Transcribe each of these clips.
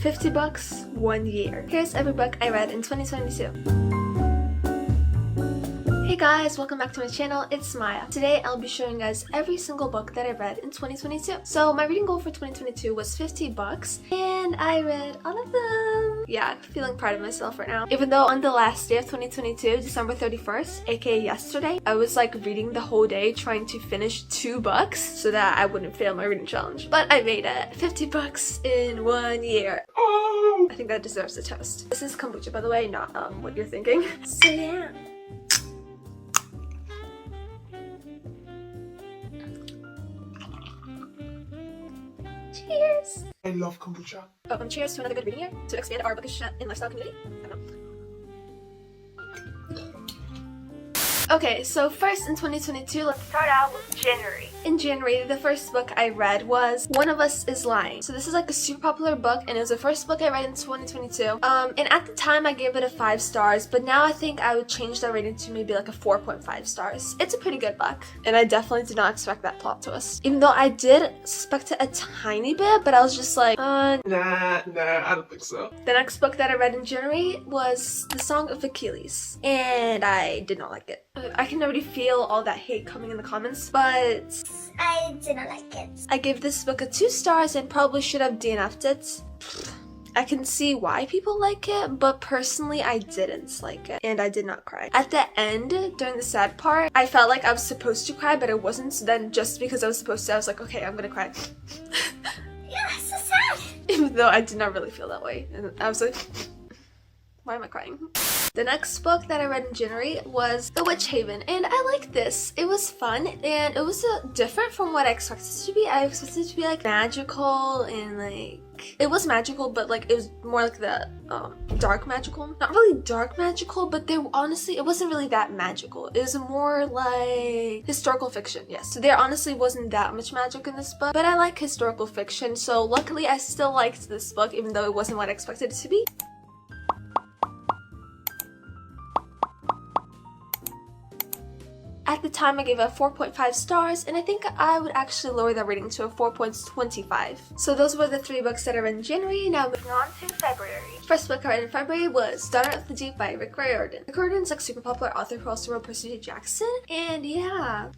50 books, 1 year. Here's every book I read in 2022. Hey guys, welcome back to my channel. It's Maya. Today I'll be showing you guys every single book that I read in 2022. So my reading goal for 2022 was 50 books and I read all of them. Yeah, I'm feeling proud of myself right now. Even though on the last day of 2022, December 31st, aka yesterday, I was like reading the whole day trying to finish 2 books so that I wouldn't fail my reading challenge. But I made it. 50 books in 1 year. Oh! I think that deserves a toast. This is kombucha, by the way, not what you're thinking. So yeah. Cheers! I love kombucha. Welcome, cheers to another good reading year to expand our bookish and lifestyle community. I don't know. Okay, so first in 2022, let's start out with January. In January, the first book I read was One of Us is Lying. So this is like a super popular book and it was the first book I read in 2022. And at the time I gave it a 5 stars, but now I think I would change that rating to maybe like a 4.5 stars. It's a pretty good book and I definitely did not expect that plot twist. Even though I did suspect it a tiny bit, but I was just like, Nah, I don't think so. The next book that I read in January was The Song of Achilles, and I did not like it. I can already feel all that hate coming in the comments, but I did not like it. I gave this book a 2 stars and probably should have DNF'd it. I can see why people like it, but personally I didn't like it and I did not cry. At the end, during the sad part, I felt like I was supposed to cry, but I wasn't, so then just because I was supposed to, I was like, okay, I'm gonna cry. Yeah, so sad. Even though I did not really feel that way. And I was like, why am I crying? The next book that I read in January was The Witch Haven, and I liked this. It was fun, and it was different from what I expected it to be. I expected it to be like magical, and like, it was magical, but like, it was more like the dark magical. Not really dark magical, but honestly, it wasn't really that magical. It was more like historical fiction, yes. So there honestly wasn't that much magic in this book, but I like historical fiction, so luckily I still liked this book, even though it wasn't what I expected it to be. At the time, I gave it 4.5 stars, and I think I would actually lower that rating to a 4.25. So those were the 3 books that I read in January. Now moving on to February. First book I read in February was Daughter of the Deep by Rick Riordan. Rick Riordan's like super popular author who also wrote Percy Jackson, and yeah.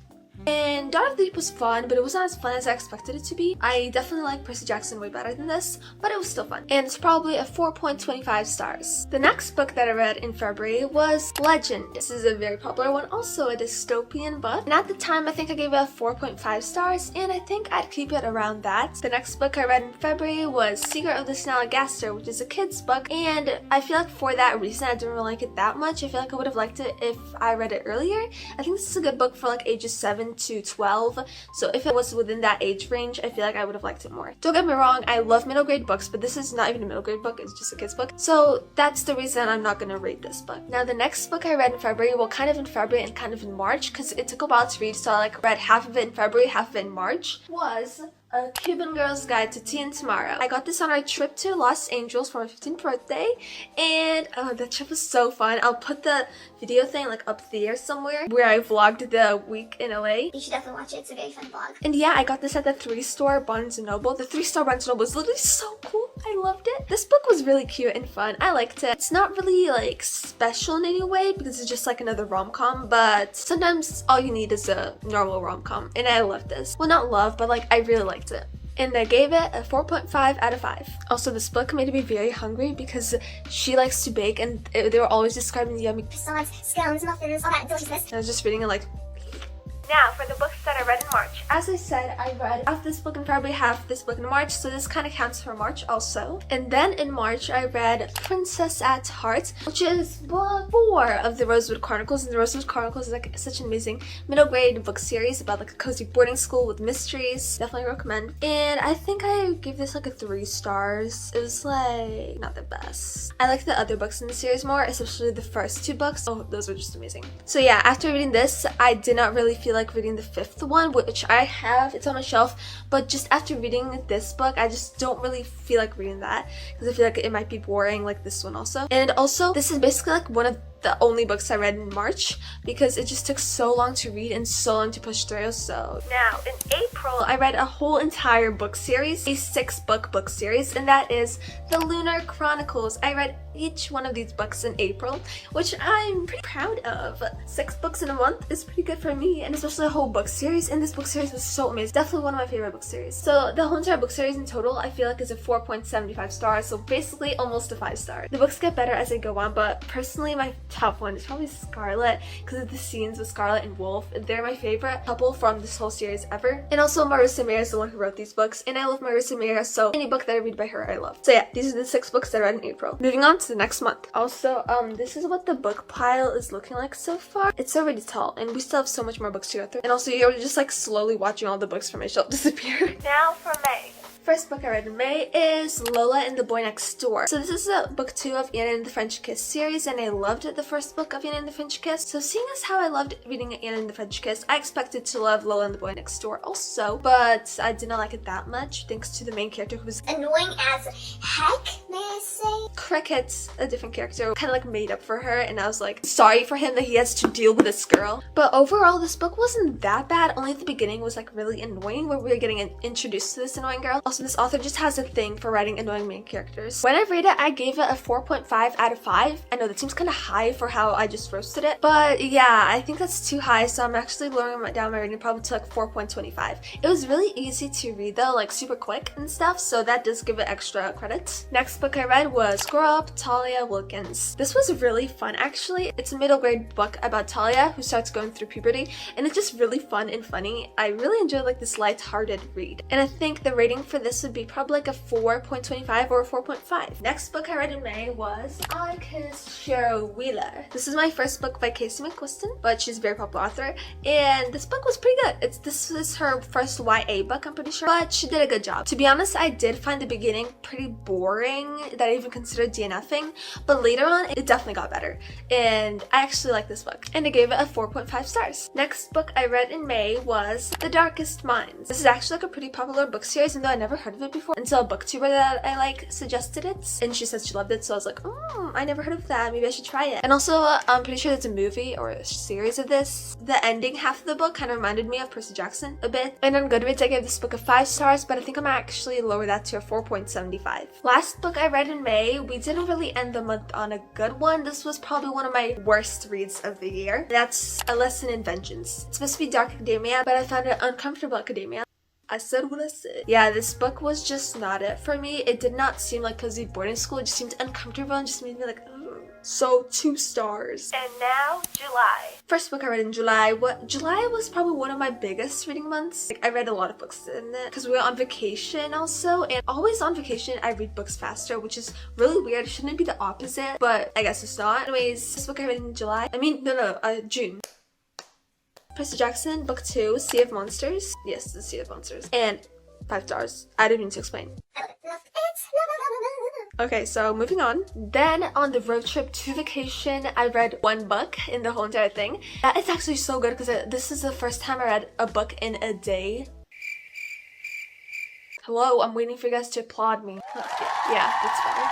And Daughter of the Deep was fun, but it wasn't as fun as I expected it to be. I definitely like Percy Jackson way better than this, but it was still fun. And it's probably a 4.25 stars. The next book that I read in February was Legend. This is a very popular one, also a dystopian book. And at the time, I think I gave it a 4.5 stars, and I think I'd keep it around that. The next book I read in February was Secret of the Snallygaster, which is a kid's book, and I feel like for that reason, I didn't really like it that much. I feel like I would have liked it if I read it earlier. I think this is a good book for like ages 7 to 12, so if it was within that age range, I feel like I would have liked it more. Don't get me wrong, I love middle grade books, but this is not even a middle grade book, it's just a kid's book, so that's the reason I'm not gonna rate this book. Now the next book I read in February, well, kind of in February and kind of in March, because it took a while to read, so I like read half of it in February, half of it in March, was A Cuban Girl's Guide to Tea and Tomorrow. I got this on our trip to Los Angeles for my 15th birthday, and that trip was so fun. I'll put the video thing like up there somewhere where I vlogged the week in LA. You should definitely watch it. It's a very fun vlog. And yeah, I got this at the 3-star Barnes & Noble. The 3-star Barnes & Noble was literally so cool. I loved it. This book was really cute and fun. I liked it. It's not really like special in any way because it's just like another rom-com, but sometimes all you need is a normal rom-com, and I love this. Well, not love, but like I really liked it. And I gave it a 4.5 out of 5. Also, this book made me very hungry because she likes to bake and they were always describing the yummy croissants, scones, muffins, all that deliciousness. I was just reading it like... Now, for the books that I read in March. As I said, I read half this book in February, half this book in March, so this kind of counts for March also. And then in March, I read Princess at Heart, which is book 4 of the Rosewood Chronicles. And the Rosewood Chronicles is like such an amazing middle grade book series about like a cozy boarding school with mysteries. Definitely recommend. And I think I gave this like a 3 stars. It was like not the best. I like the other books in the series more, especially the first 2 books. Oh, those were just amazing. So yeah, after reading this, I did not really feel like reading the 5th one, which I have, it's on my shelf, but just after reading this book, I just don't really feel like reading that because I feel like it might be boring like this one also. And also, this is basically like one of the only books I read in March because it just took so long to read and so long to push through. So now in April, I read a whole entire book series, a 6-book series, and that is the Lunar Chronicles. I read each one of these books in April, which I'm pretty proud of. 6 books in a month is pretty good for me, and especially a whole book series, and this book series was so amazing. Definitely one of my favorite book series. So the whole entire book series in total, I feel like is a 4.75 stars, so basically almost a 5 star. The books get better as they go on, but personally my top one is probably Scarlet because of the scenes with Scarlet and Wolf. They're my favorite couple from this whole series ever. And also Marissa Meyer is the one who wrote these books, and I love Marissa Meyer, so any book that I read by her I love. So yeah, these are the 6 books that I read in April. Moving on to the next month. Also, this is what the book pile is looking like so far. It's already tall, and we still have so much more books to go through. And also you're just like slowly watching all the books from my shelf disappear. Now for May. First book I read in May is Lola and the Boy Next Door. So this is book 2 of Anna and the French Kiss series, and I loved the first book of Anna and the French Kiss. So seeing as how I loved reading Anna and the French Kiss, I expected to love Lola and the Boy Next Door also, but I did not like it that much thanks to the main character who was Annoying as heck, may I say? Cricket, a different character, kind of like made up for her, and I was like sorry for him that he has to deal with this girl. But overall this book wasn't that bad, only the beginning was like really annoying where we were getting introduced to this annoying girl. Also this author just has a thing for writing annoying main characters. When I read it, I gave it a 4.5 out of 5. I know that seems kind of high for how I just roasted it, but yeah, I think that's too high, so I'm actually lowering down my rating probably to like 4.25. It was really easy to read though, like super quick and stuff, so that does give it extra credit. Next book I read was Grow Up, Talia Wilkins. This was really fun actually. It's a middle grade book about Talia who starts going through puberty, and it's just really fun and funny. I really enjoyed like this light-hearted read, and I think the rating for this would be probably like a 4.25 or a 4.5. Next book I read in May was I Kissed Cheryl Wheeler. This is my first book by Casey McQuiston, but she's a very popular author, and this book was pretty good. This is her first YA book, I'm pretty sure, but she did a good job. To be honest, I did find the beginning pretty boring, that I even considered DNFing, but later on it definitely got better, and I actually like this book, and I gave it a 4.5 stars. Next book I read in May was The Darkest Minds. This is actually like a pretty popular book series, even though I never heard of it before until a booktuber that I like suggested it, and she said she loved it, so I was like, I never heard of that, maybe I should try it. And also I'm pretty sure there's a movie or a series of this. The ending half of the book kind of reminded me of Percy Jackson a bit. And on Goodreads I gave this book a 5 stars, but I think I'm actually lower that to a 4.75. Last book I read in May, we didn't really end the month on a good one. This was probably one of my worst reads of the year. That's A Lesson in Vengeance. It's supposed to be dark academia, but I found it uncomfortable academia. I said what I said. Yeah, this book was just not it for me. It did not seem like cozy boarding school. It just seemed uncomfortable and just made me like, so 2 stars. And now July. First book I read in July. July was probably one of my biggest reading months. Like, I read a lot of books in it because we were on vacation also, and always on vacation I read books faster, which is really weird. It shouldn't be the opposite, but I guess it's not. Anyways, this book I read in July. June. Percy Jackson, book 2, Sea of Monsters. Yes, the Sea of Monsters. And 5 stars. I didn't mean to explain. Okay, so moving on. Then on the road trip to vacation, I read 1 book in the whole entire thing. It's actually so good because this is the first time I read a book in a day. Hello, I'm waiting for you guys to applaud me. Yeah, that's better.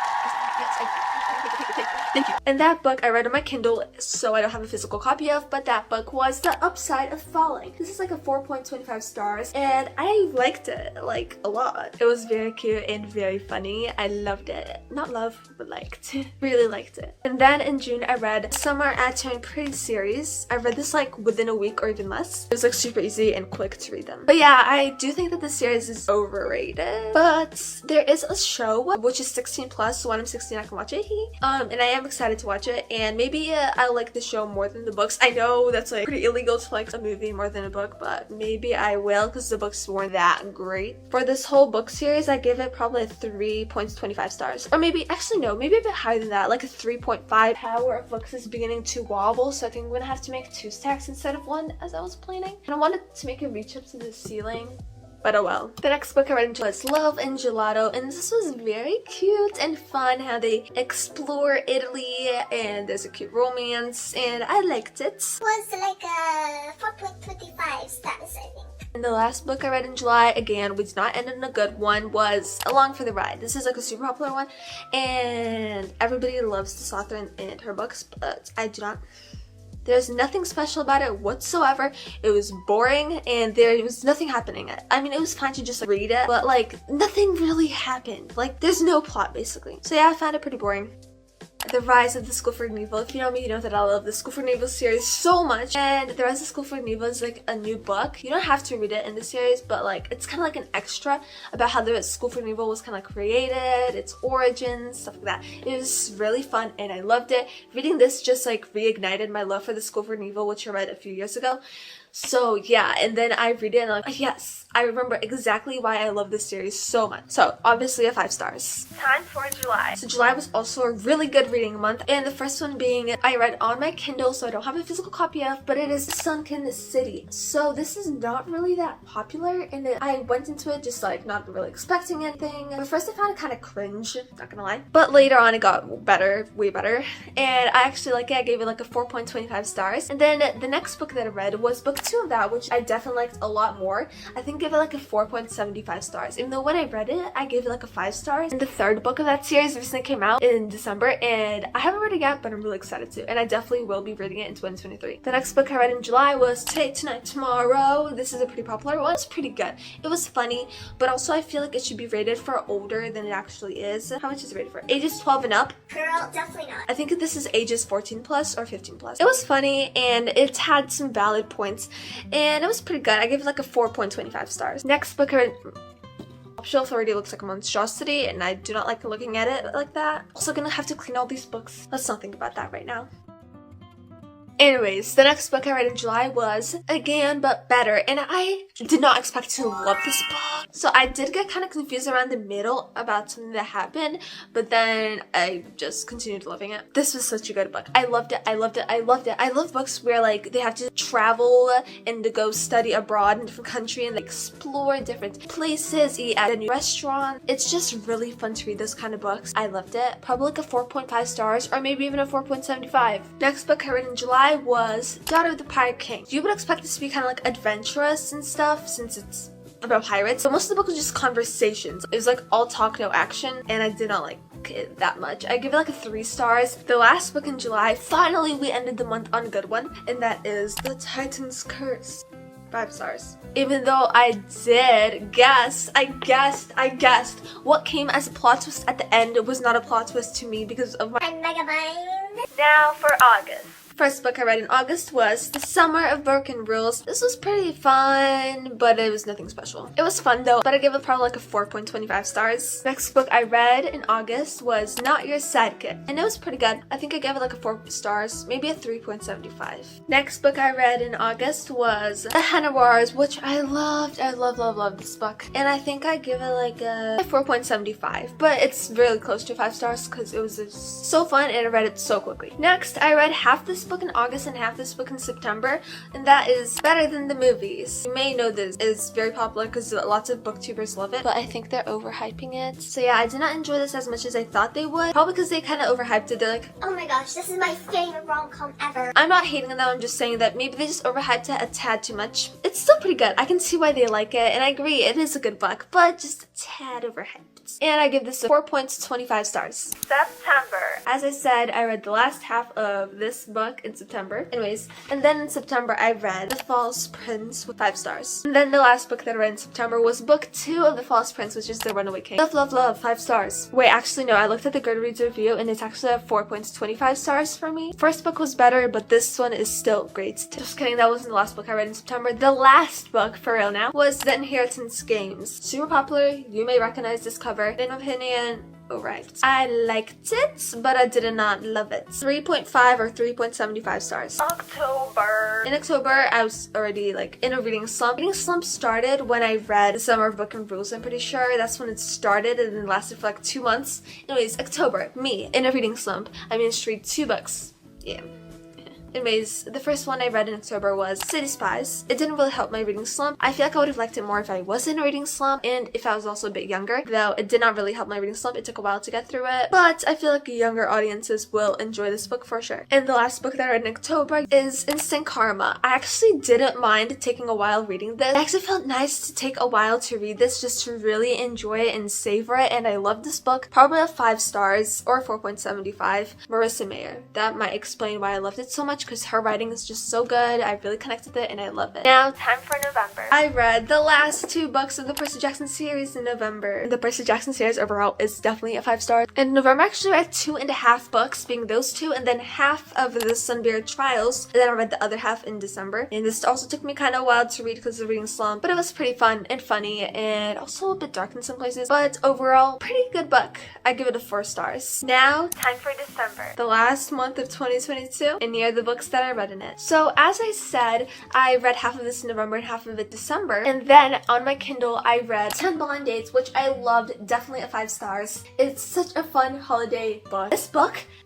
Thank you. And that book I read on my Kindle, so I don't have a physical copy of, but that book was The Upside of Falling. This is like a 4.25 stars, and I liked it, like, a lot. It was very cute and very funny. I loved it. Not love, but liked. Really liked it. And then in June, I read Summer at Turn Pretty series. I read this like within a week or even less. It was like super easy and quick to read them. But yeah, I do think that this series is overrated. But there is a show, which is 16 plus, so when I'm 16 I can watch it. And I am excited to watch it, and maybe I'll like the show more than the books. I know that's like pretty illegal to like a movie more than a book, but maybe I will because the books weren't that great. For this whole book series, I give it probably a 3.25 stars. Or maybe, actually no, maybe a bit higher than that, like a 3.5. Power of books is beginning to wobble, so I think I'm gonna have to make 2 stacks instead of 1 as I was planning. And I wanted to make it reach up to the ceiling. but oh well. The next book I read was Love and Gelato, and this was very cute and fun how they explore Italy and there's a cute romance, and I liked it. Was like a 4.25 stars, I think. And the last book I read in July, again, we did not end on a good one, was Along for the Ride. This is like a super popular one, and everybody loves this author and her books, but I do not. There's nothing special about it whatsoever. It was boring and there was nothing happening. I mean, it was fun to just like, read it, but like nothing really happened. Like there's no plot basically. So yeah, I found it pretty boring. The Rise of the School for Evil. If you know me, you know that I love the School for Evil series so much. And The Rise of the School for Evil is like a new book. You don't have to read it in the series, but like it's kind of like an extra about how the School for Evil was kind of created, its origins, stuff like that. It was really fun and I loved it. Reading this just like reignited my love for the School for Evil, which I read a few years ago. So yeah, and then I read it and I'm like, yes, I remember exactly why I love this series so much. So obviously a 5 stars. Time for July. So July was also a really good reading month, and the first one being I read on my Kindle, so I don't have a physical copy of, but it is Sunken City. So this is not really that popular, and I went into it just like not really expecting anything. At first I found it kind of cringe, not gonna lie, but later on it got better, way better, and I actually like it. I gave it like a 4.25 stars. And then the next book that I read was book 2 of that, which I definitely liked a lot more. I think I gave it like a 4.75 stars, even though when I read it I gave it like a 5 stars. And the third book of that series recently came out in December, and I haven't read it yet, but I'm really excited to, and I definitely will be reading it in 2023. The next book I read in July was Today, Tonight, Tomorrow. This is a pretty popular one. It's pretty good. It was funny, but also I feel like it should be rated for older than it actually is. How much is it rated for? Ages 12 and up? Girl, definitely not. I think this is ages 14 plus or 15 plus. It was funny and it had some valid points, and it was pretty good. I gave it like a 4.25 stars. Next book I read, Optional Authority looks like a monstrosity, and I do not like looking at it like that. Also gonna have to clean all these books. Let's not think about that right now. Anyways, the next book I read in July was Again But Better, and I did not expect to love this book. So I did get kind of confused around the middle about something that happened, but then I just continued loving it. This was such a good book. I loved it, I loved it, I loved it. I love books where like they have to travel and to go study abroad in a different country and like, explore different places, eat at a new restaurant. It's just really fun to read those kind of books. I loved it. Probably like a 4.5 stars or maybe even a 4.75. Next book I read in July was Daughter of the Pirate King. You would expect this to be kind of like adventurous and stuff since it's about pirates, but most of the book was just conversations. It was like all talk, no action, and I did not like it that much. I give it like a 3 stars. The last book in July, finally we ended the month on a good one, and that is The Titan's Curse. 5 stars. Even though I did guess, I guessed what came as a plot twist at the end was not a plot twist to me because of my Mega Mind. Now for August. First book I read in August was The Summer of Broken Rules. This was pretty fun, but it was nothing special. It was fun though, but I gave it probably like a 4.25 stars. Next book I read in August was Not Your Sidekick, and it was pretty good. I think I gave it like a 4 stars, maybe a 3.75. Next book I read in August was The Henna Wars, which I loved. I love this book, and I think I give it like a 4.75, but it's really close to 5 stars because it was just so fun and I read it so quickly. Next, I read half this book in August and half this book in September, and that is Better Than the Movies. You may know this is very popular because lots of booktubers love it, but I think they're overhyping it. So yeah, I did not enjoy this as much as I thought they would, probably because they kind of overhyped it. They're like, oh my gosh, this is my favorite rom-com ever. I'm not hating them, I'm just saying that maybe they just overhyped it a tad too much. It's still pretty good. I can see why they like it, and I agree it is a good book, but just a tad overhyped. And I give this a 4.25 stars. September. As I said, I read the last half of this book in September. Anyways, and then in September I read The False Prince with 5 stars. And then the last book that I read in September was book 2 of The False Prince, which is The Runaway King. Love, 5 stars. Wait, actually no, I looked at the Goodreads review and it's actually at 4.25 stars for me. First book was better, but this one is still great too. Just kidding, that wasn't the last book I read in September. The last book, for real now, was The Inheritance Games. Super popular, you may recognize this cover. In my opinion, alright. I liked it, but I did not love it. 3.5 or 3.75 stars. October. In October, I was already like in a reading slump. Reading slump started when I read The Summer of Broken Rules, I'm pretty sure. That's when it started and then lasted for like 2 months. Anyways, October, me in a reading slump. I managed to read 2 books. Yeah. Anyways, the first one I read in October was City Spies. It didn't really help my reading slump. I feel like I would have liked it more if I was in a reading slump and if I was also a bit younger, though it did not really help my reading slump. It took a while to get through it, but I feel like younger audiences will enjoy this book for sure. And the last book that I read in October is Instant Karma. I actually didn't mind taking a while reading this. It actually felt nice to take a while to read this just to really enjoy it and savor it, and I love this book. Probably a 5 stars or 4.75. Marissa Mayer. That might explain why I loved it so much, because her writing is just so good. I really connected with it and I love it. Now, time for November. I read the last 2 books of the Percy Jackson series in November. The Percy Jackson series overall is definitely a 5 star. In November, I actually read 2.5 books, being those 2, and then half of the Sunbeard Trials, and then I read the other half in December. And this also took me kind of a while to read because of the reading slump, but it was pretty fun and funny and also a bit dark in some places, but overall, pretty good book. I give it a 4 stars. Now, time for December, the last month of 2022, and here are the books that I read in it. So as I said, I read half of this in November and half of it December, and then on my Kindle I read 10 Blind Dates, which I loved, definitely a 5 stars. It's such a fun holiday book.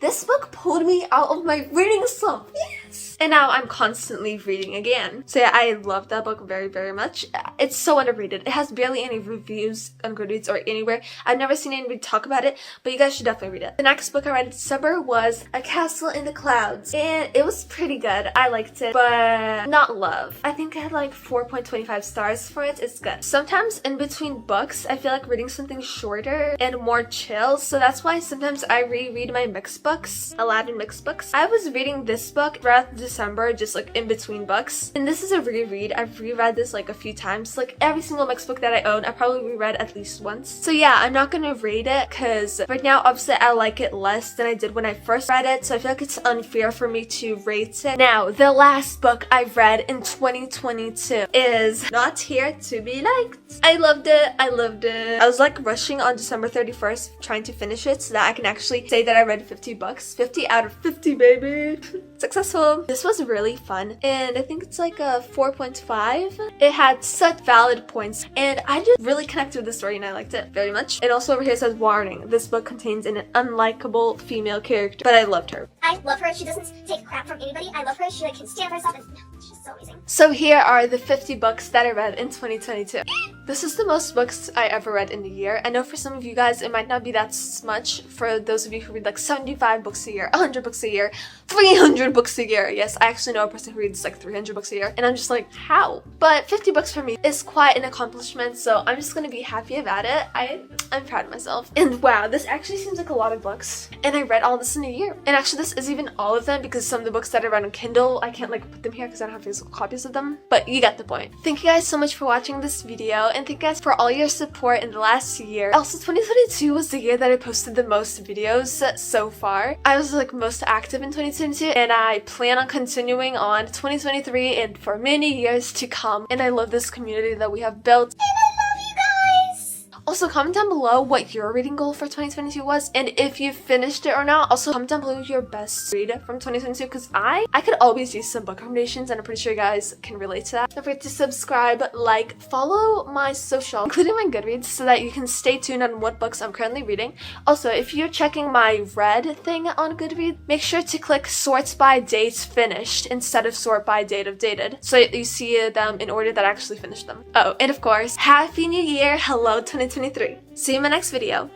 This book pulled me out of my reading slump. Yes! And now I'm constantly reading again. So yeah, I love that book very, very much. It's so underrated. It has barely any reviews on Goodreads or anywhere. I've never seen anybody talk about it, but you guys should definitely read it. The next book I read in December was A Castle in the Clouds, and it was pretty good. I liked it, but not love. I think I had like 4.25 stars for it. It's good. Sometimes in between books, I feel like reading something shorter and more chill, so that's why sometimes I reread my mixed books, Aladdin mixed books. I was reading this book throughout December, just like in between books, and this is a reread. I've reread this like a few times. Like every single mixed book that I own, I probably reread at least once. So yeah, I'm not gonna rate it because right now obviously I like it less than I did when I first read it, so I feel like it's unfair for me to rate it. Now, the last book I read in 2022 is Not Here to Be Liked. I loved it. I loved it. I was like rushing on December 31st trying to finish it so that I can actually say that I read 50 books. 50 out of 50, baby. Successful. This was really fun, and I think it's like a 4.5. It had such valid points, and I just really connected with the story and I liked it very much. And also over here it says, warning, this book contains an unlikable female character, but I loved her. I love her. She doesn't take crap from anybody. I love her. She like can stand for herself, and she's so amazing. So here are the 50 books that I read in 2022. This is the most books I ever read in a year. I know for some of you guys it might not be that much. For those of you who read like 75 books a year, 100 books a year, 300 books a year. Yes, I actually know a person who reads like 300 books a year, and I'm just like, how? But 50 books for me is quite an accomplishment, so I'm just gonna be happy about it. I'm proud of myself. And wow, this actually seems like a lot of books, and I read all this in a year. And actually this is even all of them, because some of the books that I read on Kindle, I can't like put them here because I don't have physical copies of them, but you get the point. Thank you guys so much for watching this video, and thank you guys for all your support in the last year. Also, 2022 was the year that I posted the most videos so far. I was like most active in 2022, and I plan on continuing on 2023 and for many years to come. And I love this community that we have built. Also, comment down below what your reading goal for 2022 was, and if you finished it or not. Also, comment down below your best read from 2022, because I could always use some book recommendations, and I'm pretty sure you guys can relate to that. Don't forget to subscribe, like, follow my social, including my Goodreads, so that you can stay tuned on what books I'm currently reading. Also, if you're checking my read thing on Goodreads, make sure to click sort by date finished instead of sort by date of dated, so you see them in order that I actually finished them. Oh, and of course, Happy New Year! Hello 2023! See you in my next video.